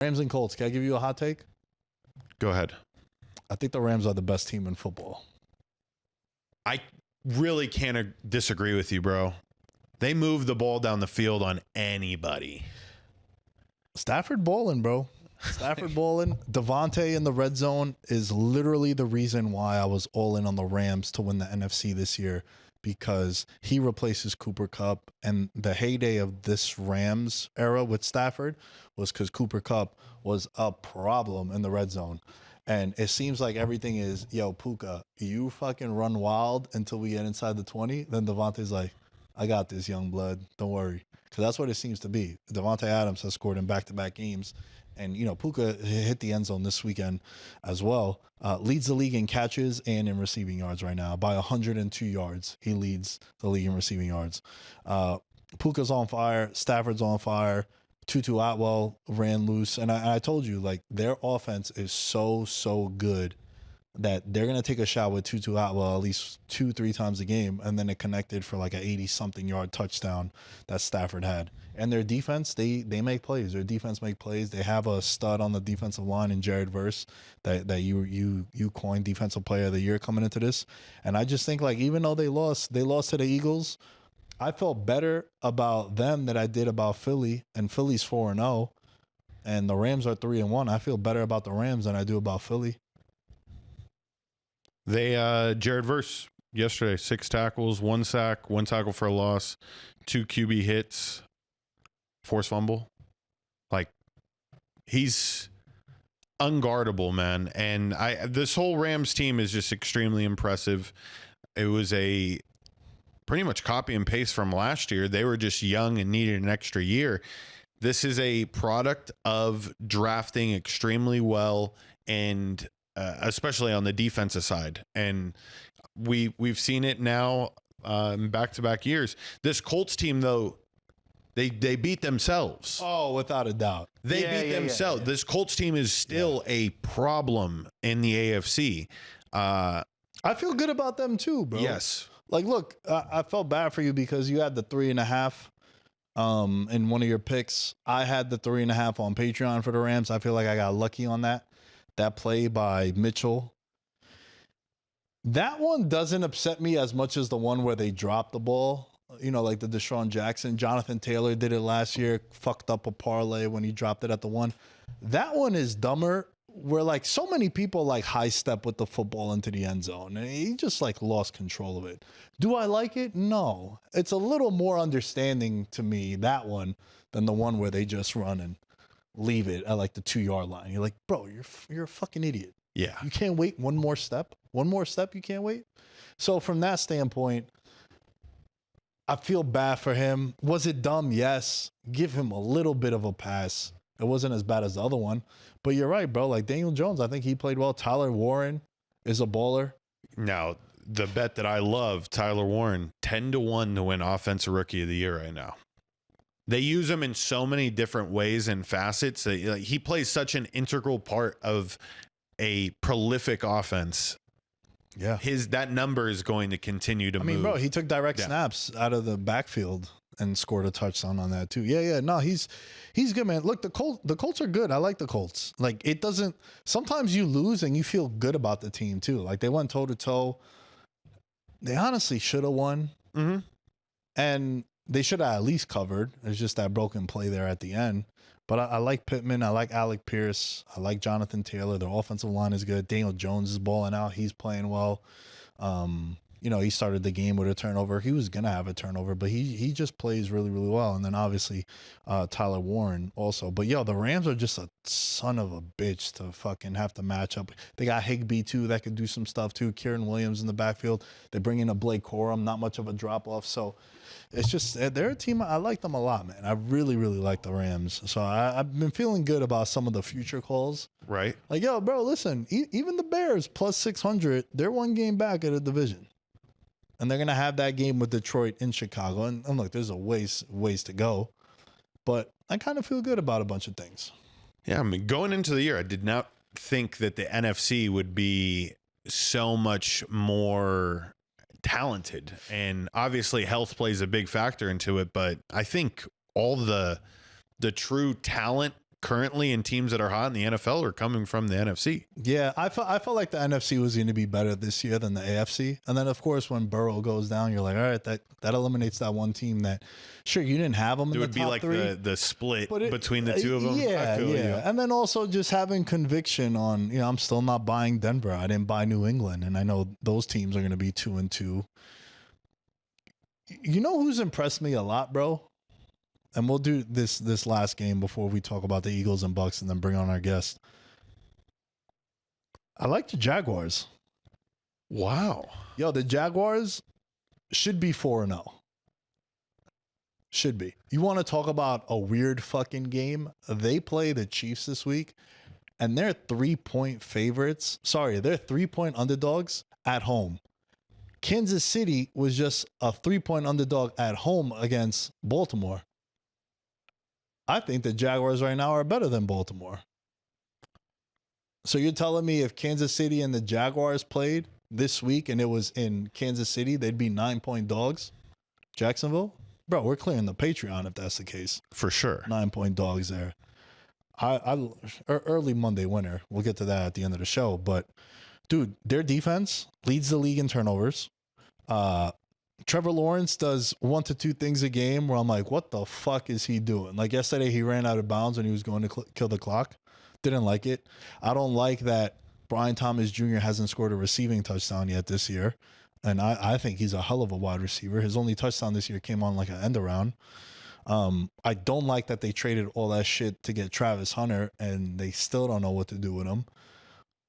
Rams and Colts. Can I give you a hot take? Go ahead. I think the Rams are the best team in football. I really can't disagree with you, bro. They move the ball down the field on anybody. Stafford balling, bro. Stafford balling. Devontae in the red zone is literally the reason why I was all in on the Rams to win the NFC this year, because he replaces Cooper Kupp. And the heyday of this Rams era with Stafford was because Cooper Kupp was a problem in the red zone. And it seems like everything is, yo, Puka, you fucking run wild until we get inside the 20. Then Devontae's like, I got this, young blood. Don't worry. Because that's what it seems to be. Devontae Adams has scored in back-to-back games. And, you know, Puka hit the end zone this weekend as well. Leads the league in catches and in receiving yards right now. By 102 yards, he leads the league in receiving yards. Puka's on fire. Stafford's on fire. Tutu Atwell ran loose. And I told you, like, their offense is so good that they're going to take a shot with Tutu Atwell at least 2-3 times a game, and then it connected for like a 80-something yard touchdown that Stafford had. And their defense, they make plays. Their defense make plays. They have a stud on the defensive line in Jared Verse that you coined Defensive Player of the Year coming into this. And I just think, like, even though they lost to the Eagles, I felt better about them than I did about Philly. And Philly's 4-0, and the Rams are 3-1. I feel better about the Rams than I do about Philly. They Jared Verse yesterday, 6 tackles, 1 sack, 1 tackle for a loss, 2 QB hits, forced fumble. Like, he's unguardable, man. And this whole Rams team is just extremely impressive. It was a pretty much copy and paste from last year. They were just young and needed an extra year. This is a product of drafting extremely well, and especially on the defensive side. And we've seen it now in back-to-back years. This Colts team, though, they beat themselves. Oh, without a doubt. They beat themselves. Yeah. This Colts team is still a problem in the AFC. I feel good about them too, bro. Yes. Like, look, I felt bad for you because you had the 3.5 in one of your picks. I had the 3.5 on Patreon for the Rams. I feel like I got lucky on that. That play by Mitchell. That one doesn't upset me as much as the one where they dropped the ball. You know, like the Deshaun Jackson. Jonathan Taylor did it last year. Fucked up a parlay when he dropped it at the 1. That one is dumber, where like so many people like high step with the football into the end zone, and he just like lost control of it. Do I like it? No. It's a little more understanding to me, that one, than the one where they just run and leave it at like the 2-yard line. You're like, bro, you're a fucking idiot. Yeah. You can't wait one more step. One more step you can't wait. So from that standpoint, I feel bad for him. Was it dumb? Yes. Give him a little bit of a pass. It wasn't as bad as the other one. But you're right, bro. Like Daniel Jones, I think he played well. Tyler Warren is a baller. Now, the bet that I love, Tyler Warren, 10-1 to win Offensive Rookie of the Year right now. They use him in so many different ways and facets. He plays such an integral part of a prolific offense. Yeah. That number is going to continue to move. I mean, bro, he took direct snaps out of the backfield and scored a touchdown on that too. Yeah. No, he's good, man. Look, the Colts are good. I like the Colts. Like, it doesn't, sometimes you lose and you feel good about the team too. Like, they went toe to toe. They honestly should have won. Mm-hmm. And they should have at least covered. It's just that broken play there at the end. But I like Pittman. I like Alec Pierce. I like Jonathan Taylor. Their offensive line is good. Daniel Jones is balling out. He's playing well. You know, he started the game with a turnover. He was going to have a turnover, but he just plays really, really well. And then obviously Tyler Warren also. But, yo, the Rams are just a son of a bitch to fucking have to match up. They got Higbee, too, that could do some stuff, too. Kieran Williams in the backfield. They bring in a Blake Corum, not much of a drop-off. So it's just, they're a team. I like them a lot, man. I really, really like the Rams. So I've been feeling good about some of the future calls. Right. Like, yo, bro, listen, even the Bears plus 600, they're one game back at a division. And they're going to have that game with Detroit in Chicago. And look, there's a ways to go. But I kind of feel good about a bunch of things. Yeah, I mean, going into the year, I did not think that the NFC would be so much more talented. And obviously health plays a big factor into it. But I think all the true talent currently in teams that are hot in the NFL are coming from the NFC. Yeah, I felt like the NFC was going to be better this year than the AFC. And then, of course, when Burrow goes down, you're like, all right, that eliminates that one team that, sure, you didn't have them in the top three. It would be like the split between the two of them. Yeah, yeah. And then also just having conviction on, I'm still not buying Denver. I didn't buy New England. And I know those teams are going to be 2-2. You know who's impressed me a lot, bro? And we'll do this last game before we talk about the Eagles and Bucks and then bring on our guest. I like the Jaguars. Wow. Yo, the Jaguars should be 4-0. Should be. You want to talk about a weird fucking game? They play the Chiefs this week, and they're 3-point favorites. Sorry, they're 3-point underdogs at home. Kansas City was just a 3-point underdog at home against Baltimore. I think the Jaguars right now are better than Baltimore. So you're telling me if Kansas City and the Jaguars played this week and it was in Kansas City, they'd be 9-point dogs? Jacksonville? Bro, we're clearing the Patreon if that's the case. For sure. 9-point dogs there. I early Monday winner. We'll get to that at the end of the show. But, dude, their defense leads the league in turnovers. Trevor Lawrence does 1 to 2 things a game where I'm like, what the fuck is he doing? Like yesterday, he ran out of bounds when he was going to kill the clock. Didn't like it. I don't like that Brian Thomas Jr. hasn't scored a receiving touchdown yet this year. And I think he's a hell of a wide receiver. His only touchdown this year came on like an end around. I don't like that they traded all that shit to get Travis Hunter, and they still don't know what to do with him.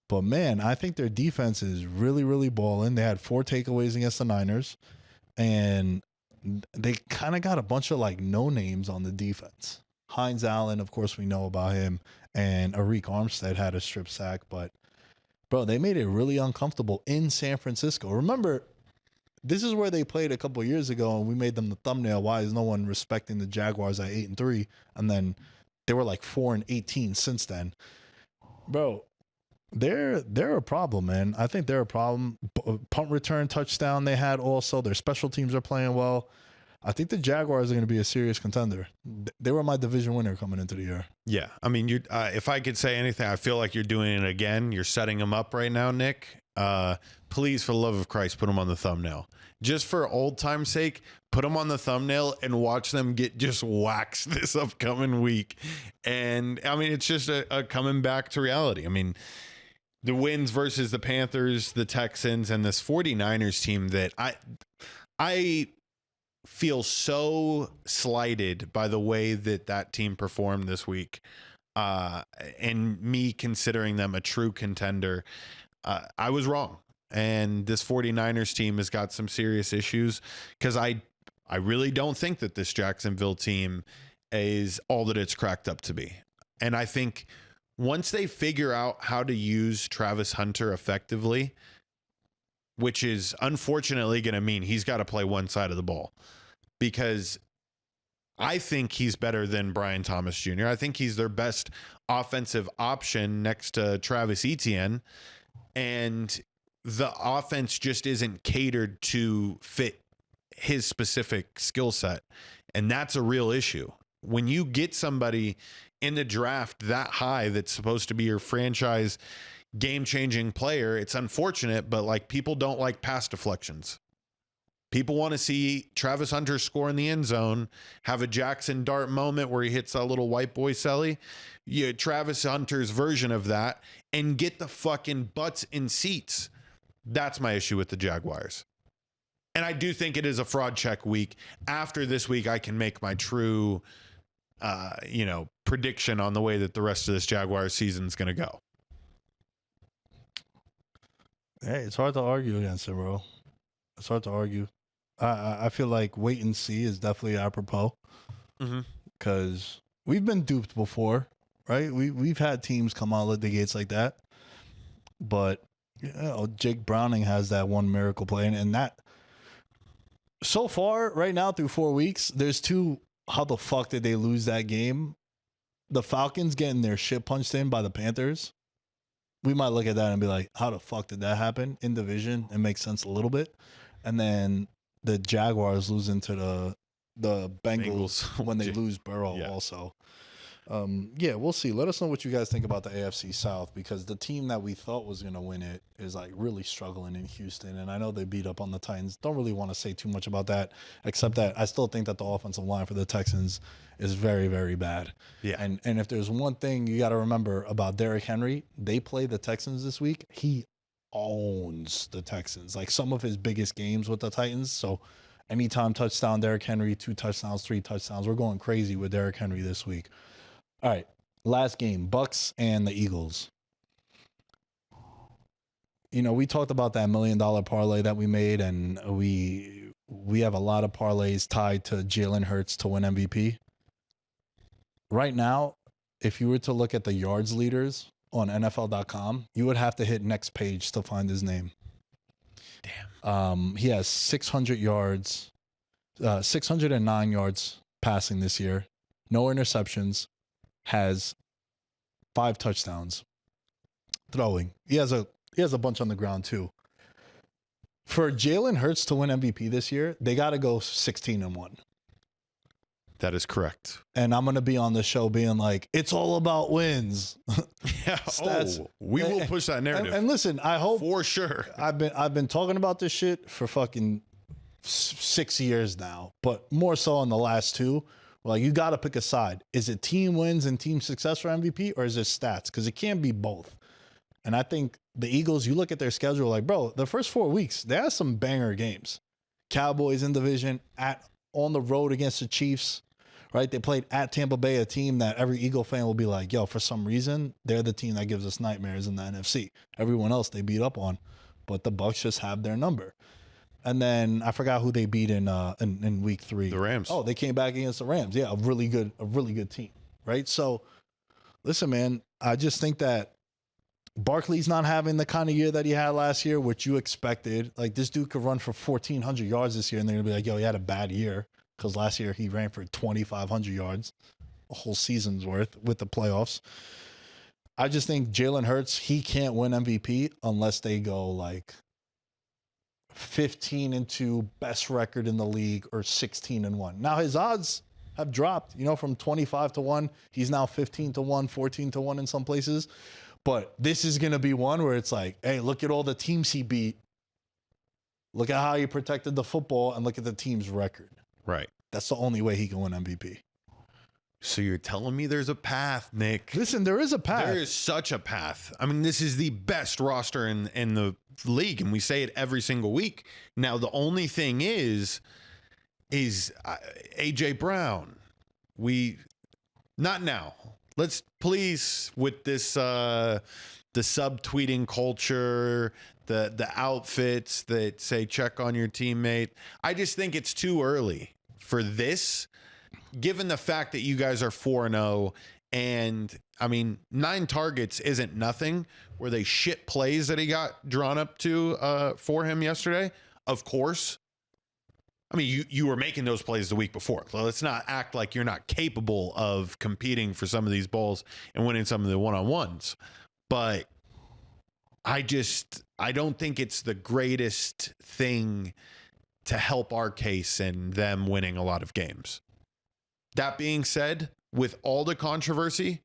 But, man, I think their defense is really, really balling. They had 4 takeaways against the Niners. And they kind of got a bunch of like no names on the defense. Hines Allen, of course, we know about him, and Arik Armstead had a strip sack, but bro, they made it really uncomfortable in San Francisco. Remember, this is where they played a couple years ago, and we made them the thumbnail. Why is no one respecting the Jaguars at 8-3? And then they were like 4-18 since then, bro. They're a problem, man. I think they're a problem. Punt return touchdown they had also. Their special teams are playing well. I think the Jaguars are going to be a serious contender. They were my division winner coming into the year. Yeah. I mean, if I could say anything, I feel like you're doing it again. You're setting them up right now, Nick. Please, for the love of Christ, put them on the thumbnail. Just for old time's sake, put them on the thumbnail and watch them get just waxed this upcoming week. And, I mean, it's just a coming back to reality. I mean, the wins versus the Panthers, the Texans, and this 49ers team that I feel so slighted by the way that team performed this week, and me considering them a true contender. I was wrong. And this 49ers team has got some serious issues because I really don't think that this Jacksonville team is all that it's cracked up to be. And I think once they figure out how to use Travis Hunter effectively, which is unfortunately going to mean he's got to play one side of the ball, because I think he's better than Brian Thomas Jr. I think he's their best offensive option next to Travis Etienne, and the offense just isn't catered to fit his specific skill set, and that's a real issue. When you get somebody in the draft that high that's supposed to be your franchise game-changing player, it's unfortunate, but like people don't like pass deflections. People want to see Travis Hunter score in the end zone, have a Jackson Dart moment where he hits a little white boy celly, Travis Hunter's version of that, and get the fucking butts in seats. That's my issue with the Jaguars. And I do think it is a fraud check week. After this week, I can make my true prediction on the way that the rest of this Jaguars season is going to go. Hey, it's hard to argue against it, bro. It's hard to argue. I feel like wait and see is definitely apropos, because we've been duped before, right? We've had teams come out of the gates like that, but Jake Browning has that one miracle play, and that so far right now through 4 weeks, there's 2. How the fuck did they lose that game? The Falcons getting their shit punched in by the Panthers. We might look at that and be like, how the fuck did that happen in division? It makes sense a little bit. And then the Jaguars losing to the Bengals when they lose Burrow also. Yeah, we'll see. Let us know what you guys think about the AFC South, because the team that we thought was going to win it is like really struggling in Houston. And I know they beat up on the Titans. Don't really want to say too much about that, except that I still think that the offensive line for the Texans is very, very bad. Yeah. And if there's one thing you got to remember about Derrick Henry, they play the Texans this week. He owns the Texans, like some of his biggest games with the Titans. So anytime touchdown, Derrick Henry, 2 touchdowns, 3 touchdowns. We're going crazy with Derrick Henry this week. All right, last game, Bucks and the Eagles. You know, we talked about that $1 million parlay that we made, and we have a lot of parlays tied to Jalen Hurts to win MVP. Right now, if you were to look at the yards leaders on NFL.com, you would have to hit next page to find his name. Damn. He has 600 yards, 609 yards passing this year, no interceptions. Has 5 touchdowns. Throwing. He has a bunch on the ground too. For Jalen Hurts to win MVP this year, they got to go 16-1. That is correct. And I'm going to be on the show being like, it's all about wins. Yeah. Stats. Oh, we will push that narrative. And listen, I hope for sure. I've been talking about this shit for fucking 6 years now, but more so in the last 2. Like, you got to pick a side. Is it team wins and team success for MVP, or is it stats? Because it can't be both. And I think the Eagles, you look at their schedule, like, bro, the first 4 weeks, they have some banger games. Cowboys in division, on the road against the Chiefs, right? They played at Tampa Bay, a team that every Eagle fan will be like, yo, for some reason, they're the team that gives us nightmares in the NFC. Everyone else they beat up on, but the Bucs just have their number. And then I forgot who they beat in week 3. The Rams. Oh, they came back against the Rams. Yeah, a really good team, right? So, listen, man, I just think that Barkley's not having the kind of year that he had last year, which you expected. Like, this dude could run for 1,400 yards this year, and they're gonna be like, yo, he had a bad year, because last year he ran for 2,500 yards, a whole season's worth with the playoffs. I just think Jalen Hurts, he can't win MVP unless they go like 15-2, best record in the league, or 16-1. Now his odds have dropped, from 25-1. He's now 15-1, 14-1 in some places. But this is going to be one where it's like, hey, look at all the teams he beat. Look at how he protected the football, and look at the team's record. Right. That's the only way he can win MVP. So you're telling me there's a path, Nick? Listen, there is a path. There is such a path. I mean, this is the best roster in the league, and we say it every single week. Now, the only thing is AJ Brown. Not now. Let's please, with this the subtweeting culture, the outfits that say check on your teammate. I just think it's too early for this, given the fact that you guys are 4-0, and I mean, 9 targets isn't nothing. Were they shit plays that he got drawn up to for him yesterday? Of course. I mean, you were making those plays the week before. So let's not act like you're not capable of competing for some of these balls and winning some of the one-on-ones. But I don't think it's the greatest thing to help our case in them winning a lot of games. That being said, with all the controversy,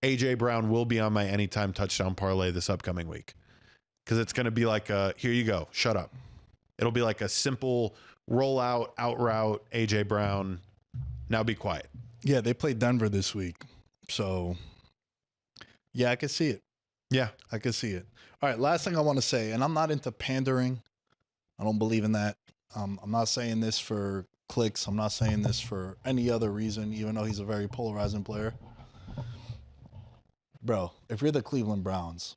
AJ Brown will be on my anytime touchdown parlay this upcoming week, because it's going to be like here you go, shut up. It'll be like a simple rollout, out route, AJ Brown. Now be quiet. Yeah, they played Denver this week. So, yeah, I can see it. Yeah, I can see it. All right, last thing I want to say, and I'm not into pandering. I don't believe in that. I'm not saying this for clicks. I'm not saying this for any other reason, even though he's a very polarizing player. Bro, if you're the Cleveland Browns,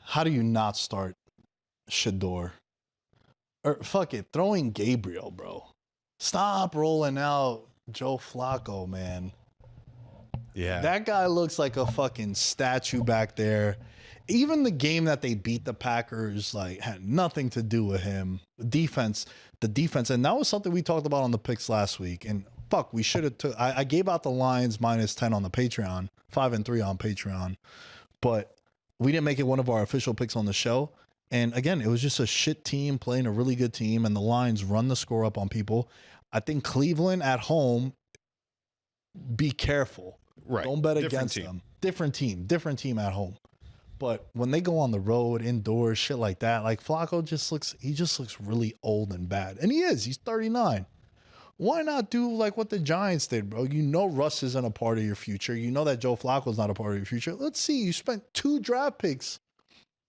how do you not start Shador? Or fuck it, throwing Gabriel, bro. Stop rolling out Joe Flacco, man. Yeah. That guy looks like a fucking statue back there. Even the game that they beat the Packers, like, had nothing to do with him. The defense, and that was something we talked about on the picks last week. And fuck, we should have I gave out the Lions -10 on the Patreon, 5-3 on Patreon, but we didn't make it one of our official picks on the show. And again, it was just a shit team playing a really good team, and the Lions run the score up on people. I think Cleveland at home be careful. Right. Don't bet Different against team. them. Different team at home. But when they go on the road, indoors, shit like that, like Flacco just looks really old and bad. And he is. He's 39. Why not do like what the Giants did, bro? You know Russ isn't a part of your future. You know that Joe Flacco's not a part of your future. Let's see. You spent 2 draft picks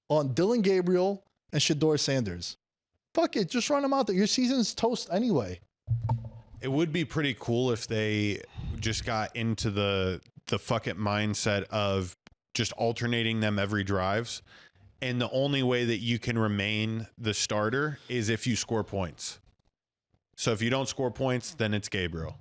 on Dylan Gabriel and Shedeur Sanders. Fuck it. Just run them out there. Your season's toast anyway. It would be pretty cool if they just got into the fuck it mindset of just alternating them every drives. And the only way that you can remain the starter is if you score points. So if you don't score points, then it's Gabriel.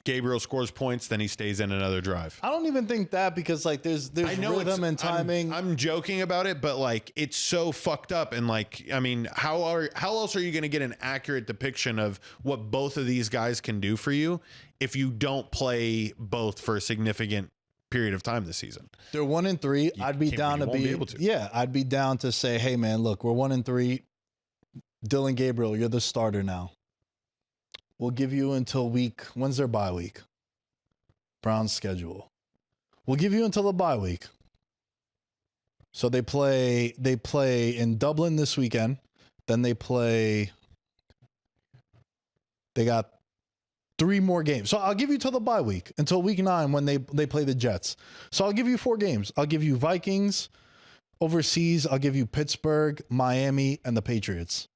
Gabriel scores points, then he stays in another drive. I don't even think that because like there's rhythm and timing. I'm joking about it, but like it's so fucked up. And like, I mean, how else are you going to get an accurate depiction of what both of these guys can do for you if you don't play both for a significant period of time this season? They're 1-3. I'd be down to be able to. Yeah, I'd be down to say, hey man, look, we're 1-3. Dylan Gabriel, you're the starter now. We'll give you until when's their bye week? Browns schedule. We'll give you until the bye week. So they play in Dublin this weekend. Then they got 3 more games. So I'll give you till the bye week, until week 9 when they play the Jets. So I'll give you 4 games. I'll give you Vikings overseas. I'll give you Pittsburgh, Miami, and the Patriots.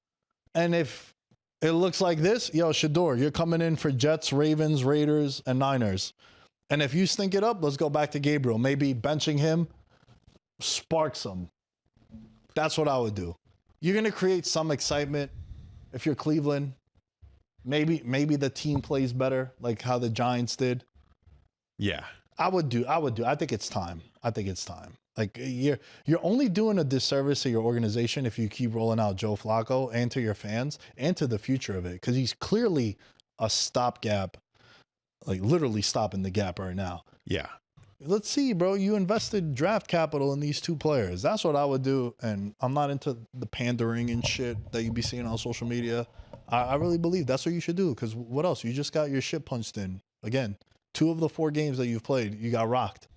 And if it looks like this, yo, Shedeur, you're coming in for Jets, Ravens, Raiders, and Niners. And if you stink it up, let's go back to Gabriel. Maybe benching him sparks him. That's what I would do. You're going to create some excitement if you're Cleveland. Maybe the team plays better, like how the Giants did. Yeah. I would do. I think it's time. Like you're only doing a disservice to your organization if you keep rolling out Joe Flacco, and to your fans and to the future of it, because he's clearly a stopgap, like literally stopping the gap right now. Yeah. Let's see, bro. You invested draft capital in these 2 players. That's what I would do. And I'm not into the pandering and shit that you be seeing on social media. I really believe that's what you should do, because what else? You just got your shit punched in. Again, 2 of the 4 games that you've played, you got rocked.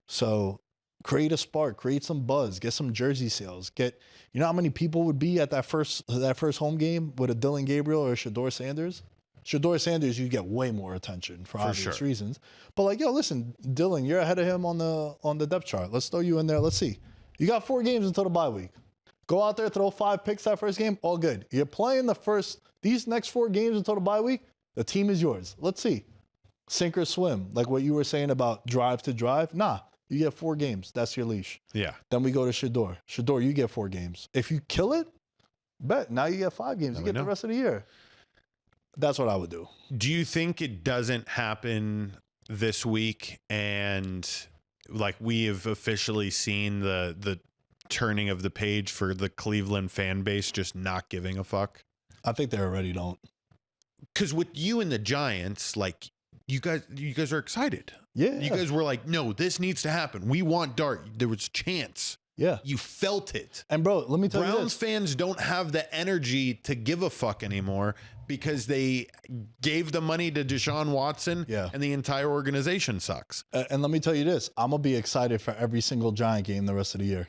So create a spark, create some buzz, get some jersey sales. You know how many people would be at that first home game with a Dylan Gabriel or a Shedeur Sanders? Shedeur Sanders, you get way more attention for obvious reasons. But like, yo, listen, Dylan, you're ahead of him on the depth chart. Let's throw you in there. Let's see. You got 4 games until the bye week. Go out there, throw 5 picks that first game, all good. You're playing these next 4 games until the bye week, the team is yours. Let's see. Sink or swim, like what you were saying about drive to drive. Nah, you get 4 games. That's your leash. Yeah. Then we go to Shedeur. Shedeur, you get 4 games. If you kill it, bet. Now you get 5 games. You get the rest of the year. That's what I would do. Do you think it doesn't happen this week, and like we have officially seen the turning of the page for the Cleveland fan base just not giving a fuck? I think they already don't. Because with you and the Giants, like you guys are excited. Yeah. You guys were like, no, this needs to happen. We want Dart. There was chance. Yeah. You felt it. And bro, let me tell you this. Browns fans don't have the energy to give a fuck anymore because they gave the money to Deshaun Watson, and the entire organization sucks. And let me tell you this. I'm going to be excited for every single Giant game the rest of the year,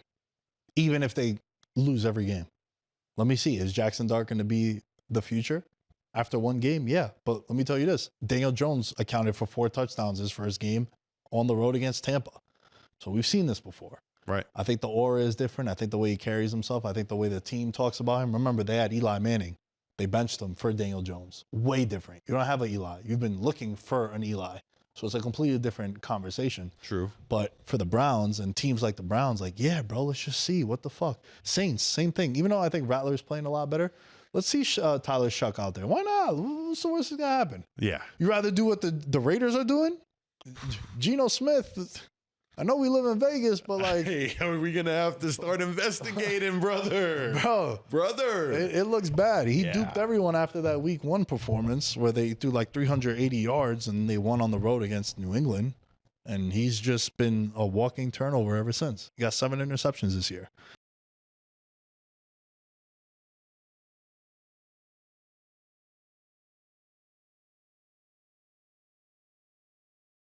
even if they lose every game. Let me see. Is Jackson Dart going to be the future after 1 game? Yeah. But let me tell you this. Daniel Jones accounted for 4 touchdowns his first game on the road against Tampa. So we've seen this before. Right. I think the aura is different. I think the way he carries himself. I think the way the team talks about him. Remember, they had Eli Manning. They benched him for Daniel Jones. Way different. You don't have an Eli. You've been looking for an Eli. So it's a completely different conversation. True. But for the Browns and teams like the Browns, like, yeah, bro, let's just see. What the fuck? Saints, same thing. Even though I think Rattler's playing a lot better, let's see Tyler Shuck out there. Why not? What's the worst that's going to happen? Yeah. You rather do what the Raiders are doing? Geno Smith... I know we live in Vegas, but like... Hey, are we going to have to start investigating, brother? Brother. It looks bad. He duped everyone after that week 1 performance where they threw like 380 yards and they won on the road against New England. And he's just been a walking turnover ever since. He got 7 interceptions this year.